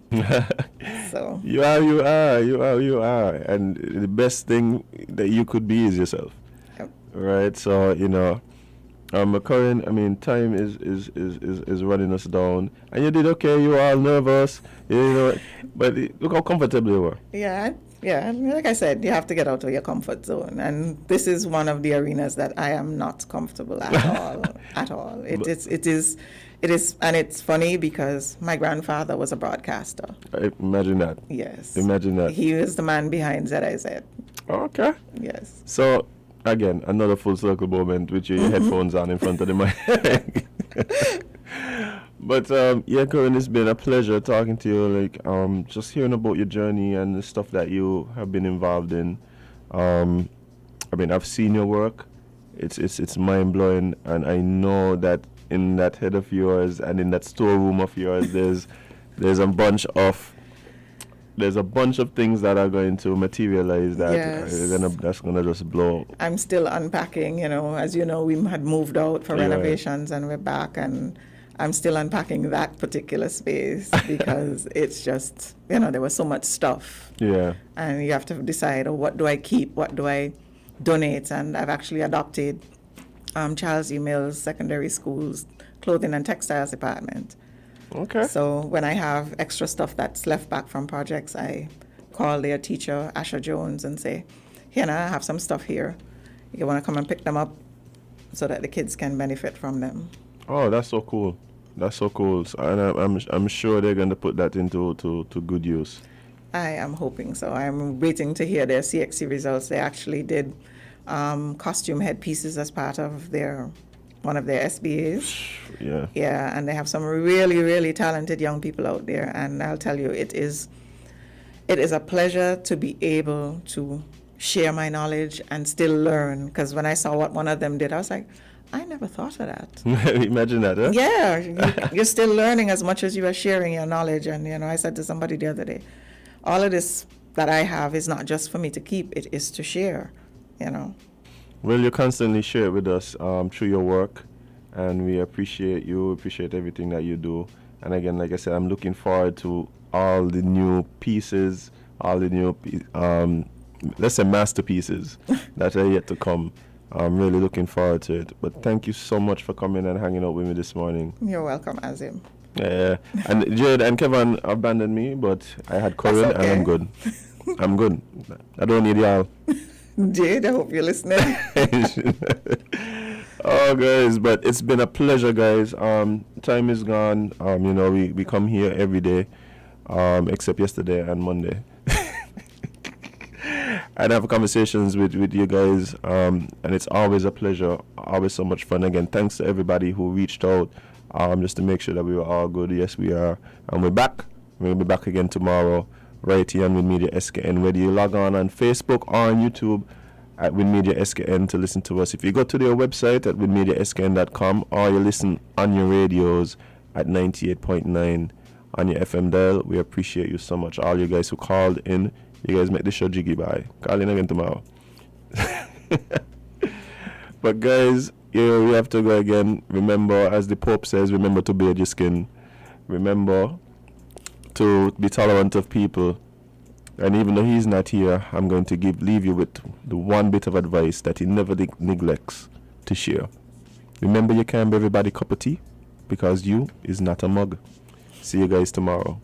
So you are. And the best thing that you could be is yourself. Yep. Right? So, Corrine, I mean, time is running us down. And you did okay, you were all nervous, but look how comfortable you were. Yeah. Like I said, you have to get out of your comfort zone. And this is one of the arenas that I am not comfortable at all. It is, and it's funny because my grandfather was a broadcaster. Imagine that. Yes. Imagine that. He was the man behind ZIZ. Okay. Yes. So, again, another full circle moment with your headphones on in front of the mic. But, Corrine, it's been a pleasure talking to you, just hearing about your journey and the stuff that you have been involved in. I've seen your work. It's mind-blowing, and I know that in that head of yours and in that storeroom of yours, there's a bunch of things that are going to materialize that that's gonna just blow. I'm still unpacking, as you know, we had moved out for renovations and we're back, and I'm still unpacking that particular space because it's just, there was so much stuff. Yeah. And you have to decide, what do I keep? What do I donate? And I've actually adopted Charles E. Mills Secondary School's Clothing and Textiles Department. Okay. So when I have extra stuff that's left back from projects, I call their teacher, Asha Jones, and say, I have some stuff here. You want to come and pick them up so that the kids can benefit from them. Oh, that's so cool. That's so cool. So, and I'm sure they're going to put that into to good use. I am hoping so. I'm waiting to hear their CXC results. They actually did costume headpieces as part of one of their SBAs. Yeah. Yeah, and they have some really, really talented young people out there. And I'll tell you, it is a pleasure to be able to share my knowledge and still learn. Because when I saw what one of them did, I was like, I never thought of that. Imagine that, huh? Yeah, you're still learning as much as you are sharing your knowledge. And, I said to somebody the other day, all of this that I have is not just for me to keep, it is to share, Well, you constantly share it with us through your work, and we appreciate you, appreciate everything that you do. And again, like I said, I'm looking forward to all the new pieces, all the new, let's say masterpieces that are yet to come. I'm really looking forward to it. But thank you so much for coming and hanging out with me this morning. You're welcome, Azem. Yeah, and Jade and Kevon abandoned me, but I had Corrine, okay. And I'm good. I'm good. I don't need y'all. Jade, I hope you're listening. Oh, guys, but it's been a pleasure, guys. Time is gone. We come here every day, except yesterday and Monday. And have conversations with you guys, and it's always a pleasure, always so much fun. Again, thanks to everybody who reached out, just to make sure that we were all good. Yes, we are, and we're back. We'll be back again tomorrow, right here on WINNMedia SKN. Whether you log on Facebook or on YouTube at WINNMedia SKN to listen to us. If you go to their website at WINNmediaSKN.com, or you listen on your radios at 98.9 on your FM dial, we appreciate you so much. All you guys who called in. You guys make the show jiggy by. Call in again tomorrow. But guys, we have to go again. Remember, as the Pope says, remember to bathe your skin. Remember to be tolerant of people. And even though he's not here, I'm going to leave you with the one bit of advice that he never neglects to share. Remember, you can't be everybody a cup of tea, because you is not a mug. See you guys tomorrow.